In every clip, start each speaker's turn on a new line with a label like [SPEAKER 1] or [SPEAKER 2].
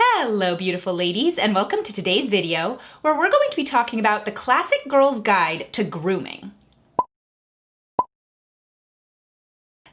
[SPEAKER 1] Hello beautiful ladies, and welcome to today's video where we're going to be talking about the classic girl's guide to grooming.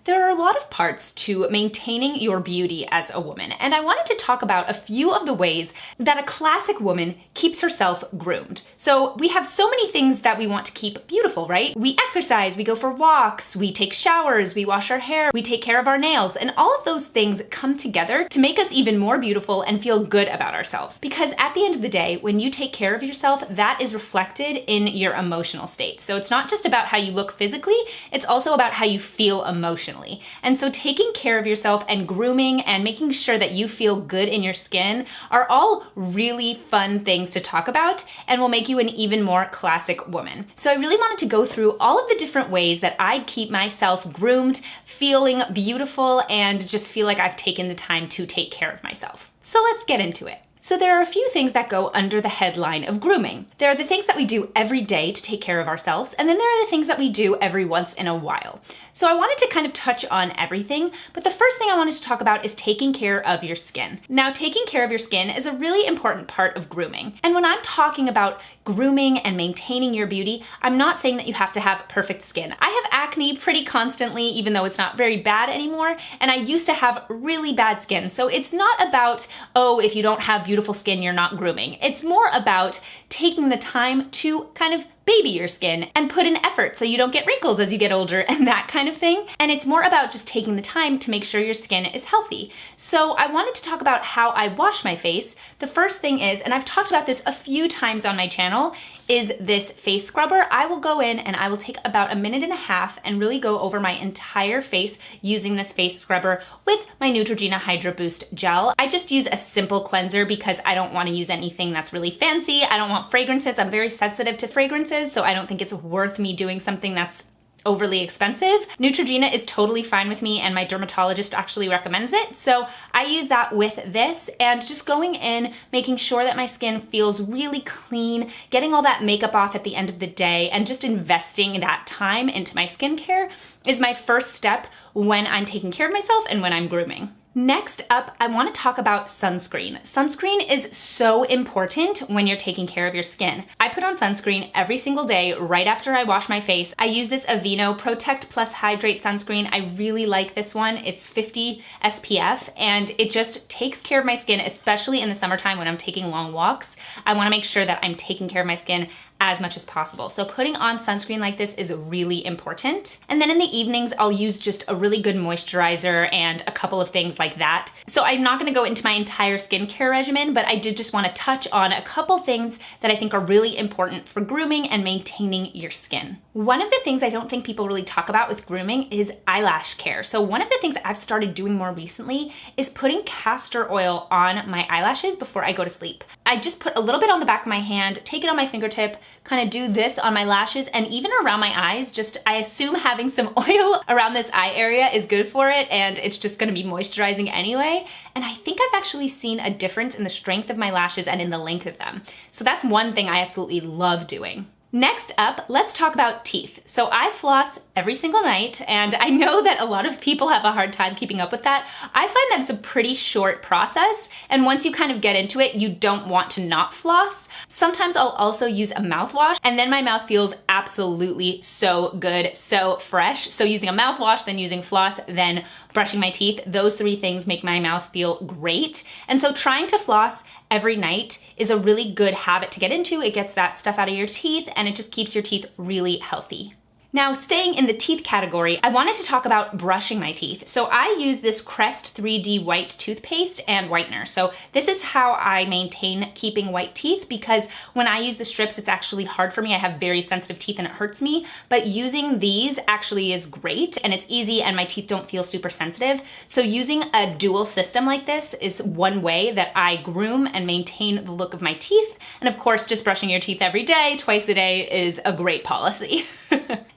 [SPEAKER 1] There are a lot of parts to maintaining your beauty as a woman, and I wanted to talk about a few of the ways that a classic woman keeps herself groomed. So we have so many things that we want to keep beautiful, right? We exercise, we go for walks, we take showers, we wash our hair, we take care of our nails, and all of those things come together to make us even more beautiful and feel good about ourselves. Because at the end of the day, when you take care of yourself, that is reflected in your emotional state. So it's not just about how you look physically, it's also about how you feel emotionally. And so taking care of yourself and grooming and making sure that you feel good in your skin are all really fun things to talk about and will make you an even more classic woman. So I really wanted to go through all of the different ways that I keep myself groomed, feeling beautiful, and just feel like I've taken the time to take care of myself. So let's get into it. So there are a few things that go under the headline of grooming. There are the things that we do every day to take care of ourselves, and then there are the things that we do every once in a while. So I wanted to kind of touch on everything, but the first thing I wanted to talk about is taking care of your skin. Now, taking care of your skin is a really important part of grooming. And when I'm talking about grooming and maintaining your beauty, I'm not saying that you have to have perfect skin. I have acne pretty constantly, even though it's not very bad anymore, and I used to have really bad skin. So it's not about, oh, if you don't have beautiful skin, you're not grooming. It's more about taking the time to kind of baby your skin and put in effort so you don't get wrinkles as you get older and that kind of thing. And it's more about just taking the time to make sure your skin is healthy. So I wanted to talk about how I wash my face. The first thing is, and I've talked about this a few times on my channel, is this face scrubber. I will go in and I will take about 1.5 minutes and really go over my entire face using this face scrubber with my Neutrogena Hydro Boost gel. I just use a simple cleanser because I don't want to use anything that's really fancy. I don't want fragrances. I'm very sensitive to fragrances, so I don't think it's worth me doing something that's overly expensive. Neutrogena is totally fine with me, and my dermatologist actually recommends it. So I use that with this, and just going in, making sure that my skin feels really clean, getting all that makeup off at the end of the day, and just investing that time into my skincare is my first step when I'm taking care of myself and when I'm grooming. Next up, I want to talk about sunscreen. Sunscreen is so important when you're taking care of your skin. I put on sunscreen every single day right after I wash my face. I use this Aveeno Protect Plus Hydrate sunscreen. I really like this one. It's 50 SPF, and it just takes care of my skin, especially in the summertime when I'm taking long walks. I want to make sure that I'm taking care of my skin as much as possible. So putting on sunscreen like this is really important. And then in the evenings, I'll use just a really good moisturizer and a couple of things like that. So I'm not gonna go into my entire skincare regimen, but I did just wanna touch on a couple things that I think are really important for grooming and maintaining your skin. One of the things I don't think people really talk about with grooming is eyelash care. So one of the things I've started doing more recently is putting castor oil on my eyelashes before I go to sleep. I just put a little bit on the back of my hand, take it on my fingertip, kind of do this on my lashes, and even around my eyes. Just, I assume having some oil around this eye area is good for it, and it's just gonna be moisturizing anyway. And I think I've actually seen a difference in the strength of my lashes and in the length of them. So that's one thing I absolutely love doing. Next up, let's talk about teeth. So I floss every single night, and I know that a lot of people have a hard time keeping up with that. I find that it's a pretty short process, and once you kind of get into it, you don't want to not floss. Sometimes I'll also use a mouthwash, and then my mouth feels absolutely so good, so fresh. So using a mouthwash, then using floss, then brushing my teeth, those three things make my mouth feel great. And so trying to floss every night is a really good habit to get into. It gets that stuff out of your teeth, and it just keeps your teeth really healthy. Now, staying in the teeth category, I wanted to talk about brushing my teeth. So I use this Crest 3D white toothpaste and whitener. So this is how I maintain keeping white teeth, because when I use the strips, it's actually hard for me. I have very sensitive teeth and it hurts me, but using these actually is great, and it's easy, and my teeth don't feel super sensitive. So using a dual system like this is one way that I groom and maintain the look of my teeth. And of course, just brushing your teeth every day, twice a day, is a great policy.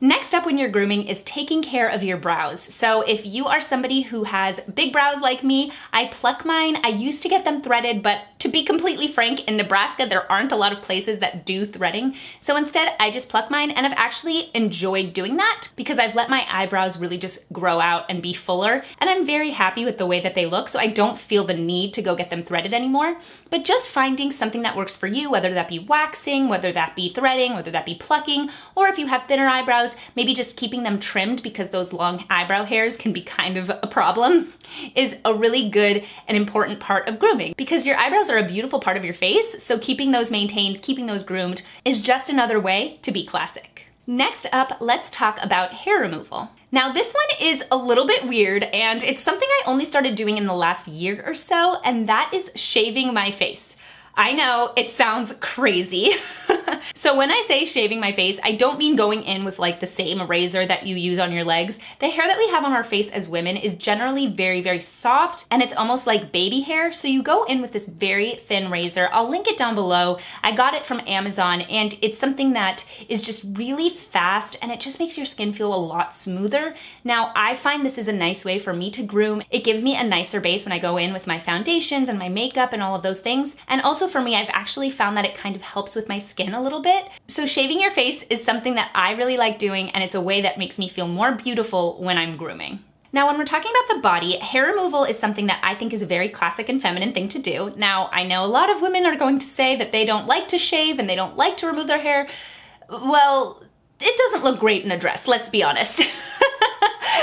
[SPEAKER 1] Next up when you're grooming is taking care of your brows. So if you are somebody who has big brows like me, I pluck mine. I used to get them threaded, but to be completely frank, in Nebraska, there aren't a lot of places that do threading. So instead, I just pluck mine, and I've actually enjoyed doing that because I've let my eyebrows really just grow out and be fuller, and I'm very happy with the way that they look, so I don't feel the need to go get them threaded anymore. But just finding something that works for you, whether that be waxing, whether that be threading, whether that be plucking, or if you have thinner eyebrows, maybe just keeping them trimmed because those long eyebrow hairs can be kind of a problem, is a really good and important part of grooming because your eyebrows are a beautiful part of your face, so keeping those maintained, keeping those groomed is just another way to be classic. Next up, let's talk about hair removal. Now this one is a little bit weird and it's something I only started doing in the last year or so, and that is shaving my face. I know it sounds crazy. So when I say shaving my face, I don't mean going in with like the same razor that you use on your legs. The hair that we have on our face as women is generally very, very soft and it's almost like baby hair. So you go in with this very thin razor. I'll link it down below. I got it from Amazon and it's something that is just really fast and it just makes your skin feel a lot smoother. Now I find this is a nice way for me to groom. It gives me a nicer base when I go in with my foundations and my makeup and all of those things. And also for me, I've actually found that it kind of helps with my skin a little bit. So shaving your face is something that I really like doing, and it's a way that makes me feel more beautiful when I'm grooming. Now, when we're talking about the body, hair removal is something that I think is a very classic and feminine thing to do. Now, I know a lot of women are going to say that they don't like to shave and they don't like to remove their hair. Well, it doesn't look great in a dress, let's be honest.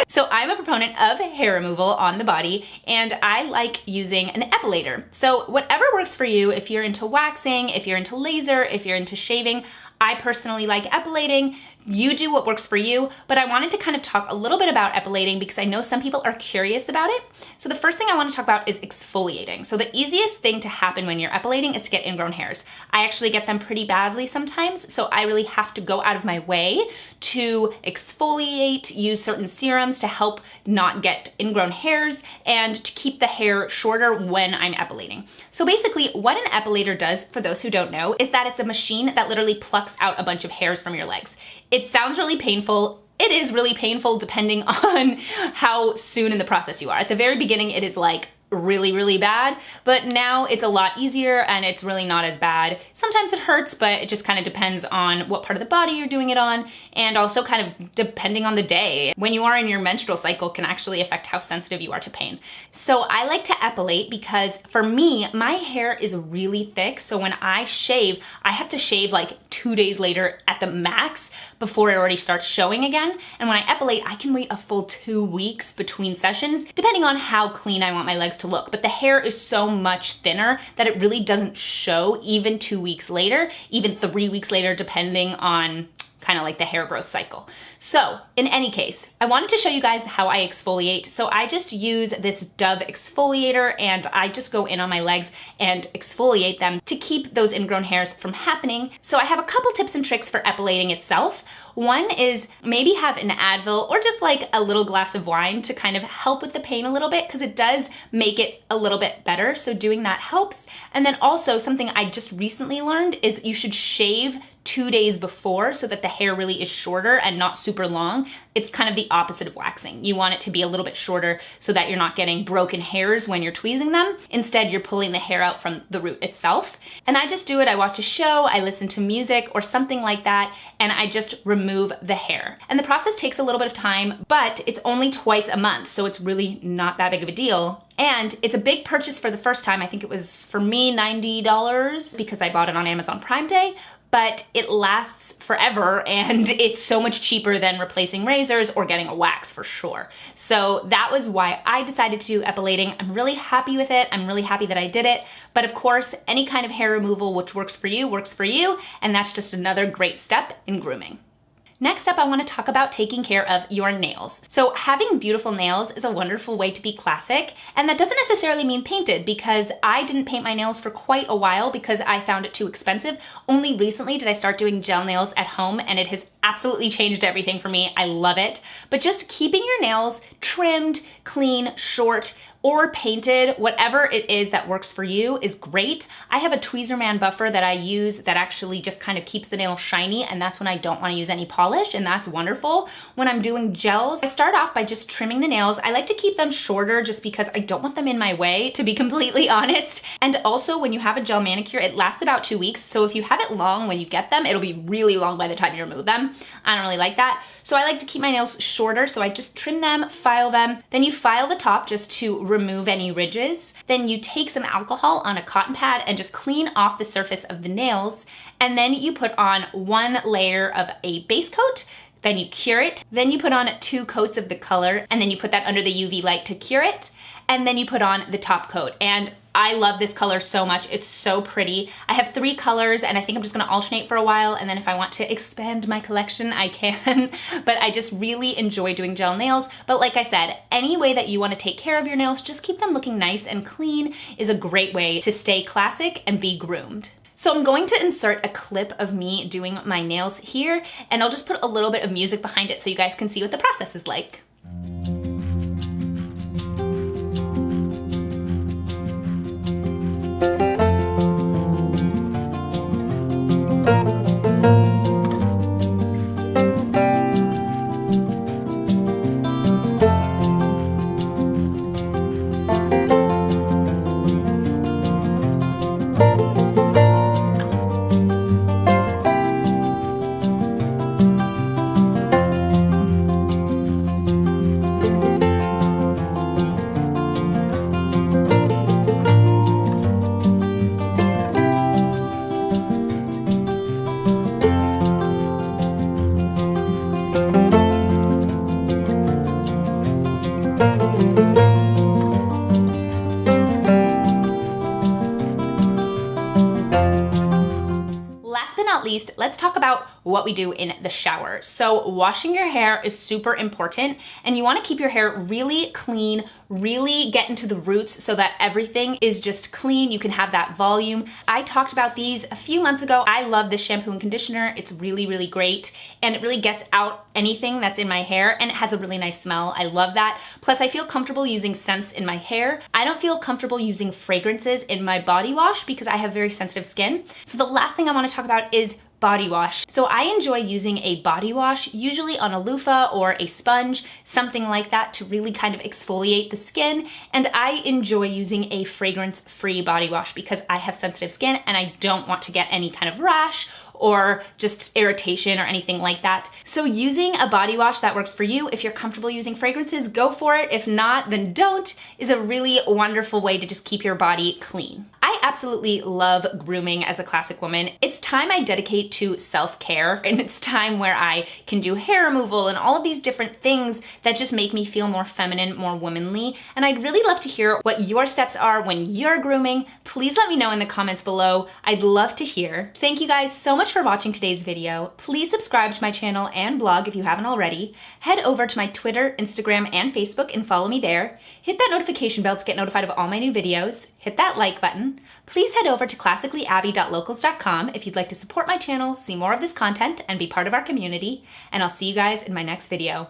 [SPEAKER 1] So I'm a proponent of hair removal on the body, and I like using an epilator. So whatever works for you, if you're into waxing, if you're into laser, if you're into shaving, I personally like epilating. You do what works for you, but I wanted to kind of talk a little bit about epilating because I know some people are curious about it. So the first thing I want to talk about is exfoliating. So the easiest thing to happen when you're epilating is to get ingrown hairs. I actually get them pretty badly sometimes, so I really have to go out of my way to exfoliate, use certain serums to help not get ingrown hairs and to keep the hair shorter when I'm epilating. So basically what an epilator does, for those who don't know, is that it's a machine that literally plucks out a bunch of hairs from your legs. It sounds really painful. It is really painful depending on how soon in the process you are. At the very beginning, it is like really, really bad, but now it's a lot easier and it's really not as bad. Sometimes it hurts, but it just kind of depends on what part of the body you're doing it on, and also kind of depending on the day. When you are in your menstrual cycle can actually affect how sensitive you are to pain. So I like to epilate because for me, my hair is really thick, so when I shave, I have to shave like 2 days later at the max before it already starts showing again. And when I epilate, I can wait a full 2 weeks between sessions, depending on how clean I want my legs to look. But the hair is so much thinner that it really doesn't show even 2 weeks later, even 3 weeks later, depending on kind of like the hair growth cycle. So in any case, I wanted to show you guys how I exfoliate. So I just use this Dove exfoliator and I just go in on my legs and exfoliate them to keep those ingrown hairs from happening. So I have a couple tips and tricks for epilating itself. One is maybe have an Advil or just like a little glass of wine to kind of help with the pain a little bit, because it does make it a little bit better. So doing that helps. And then also something I just recently learned is you should shave 2 days before so that the hair really is shorter and not super long. It's kind of the opposite of waxing. You want it to be a little bit shorter so that you're not getting broken hairs when you're tweezing them. Instead, you're pulling the hair out from the root itself. And I just do it. I watch a show, I listen to music or something like that, and I just remove the hair. And the process takes a little bit of time, but it's only twice a month, so it's really not that big of a deal. And it's a big purchase for the first time. I think it was, for me, $90 because I bought it on Amazon Prime Day. But it lasts forever and it's so much cheaper than replacing razors or getting a wax for sure. So that was why I decided to do epilating. I'm really happy with it. I'm really happy that I did it. But of course, any kind of hair removal which works for you, and that's just another great step in grooming. Next up, I want to talk about taking care of your nails. So having beautiful nails is a wonderful way to be classic, and that doesn't necessarily mean painted, because I didn't paint my nails for quite a while because I found it too expensive. Only recently did I start doing gel nails at home, and it has absolutely changed everything for me. I love it. But just keeping your nails trimmed, clean, short, or painted, whatever it is that works for you is great. I have a Tweezerman buffer that I use that actually just kind of keeps the nail shiny, and that's when I don't want to use any polish, and that's wonderful. When I'm doing gels, I start off by just trimming the nails. I like to keep them shorter just because I don't want them in my way, to be completely honest. And also, when you have a gel manicure, it lasts about 2 weeks, so if you have it long when you get them, it'll be really long by the time you remove them. I don't really like that. So I like to keep my nails shorter, so I just trim them, file them. Then you file the top just to remove any ridges. Then you take some alcohol on a cotton pad and just clean off the surface of the nails. And then you put on 1 layer of a base coat. Then you cure it. Then you put on 2 coats of the color, and then you put that under the UV light to cure it. And then you put on the top coat. And I love this color so much. It's so pretty. I have 3 colors, and I think I'm just gonna alternate for a while, and then if I want to expand my collection, I can. But I just really enjoy doing gel nails. But like I said, any way that you wanna take care of your nails, just keep them looking nice and clean is a great way to stay classic and be groomed. So I'm going to insert a clip of me doing my nails here, and I'll just put a little bit of music behind it so you guys can see what the process is like. Least, let's talk about what we do in the shower. So washing your hair is super important, and you want to keep your hair really clean, really get into the roots so that everything is just clean. You can have that volume. I talked about these a few months ago. I love this shampoo and conditioner. It's really, really great, and it really gets out anything that's in my hair, and it has a really nice smell. I love that. Plus, I feel comfortable using scents in my hair. I don't feel comfortable using fragrances in my body wash because I have very sensitive skin. So the last thing I want to talk about is body wash. So I enjoy using a body wash, usually on a loofah or a sponge, something like that, to really kind of exfoliate the skin. And I enjoy using a fragrance-free body wash because I have sensitive skin and I don't want to get any kind of rash or just irritation or anything like that. So using a body wash that works for you, if you're comfortable using fragrances, go for it. If not, then don't, is a really wonderful way to just keep your body clean. I absolutely love grooming as a classic woman. It's time I dedicate to self-care, and it's time where I can do hair removal and all of these different things that just make me feel more feminine, more womanly. And I'd really love to hear what your steps are when you're grooming. Please let me know in the comments below. I'd love to hear. Thank you guys so much for watching today's video. Please subscribe to my channel and blog if you haven't already. Head over to my Twitter, Instagram, and Facebook and follow me there. Hit that notification bell to get notified of all my new videos. Hit that like button. Please head over to classicallyabby.locals.com if you'd like to support my channel, see more of this content, and be part of our community. And I'll see you guys in my next video.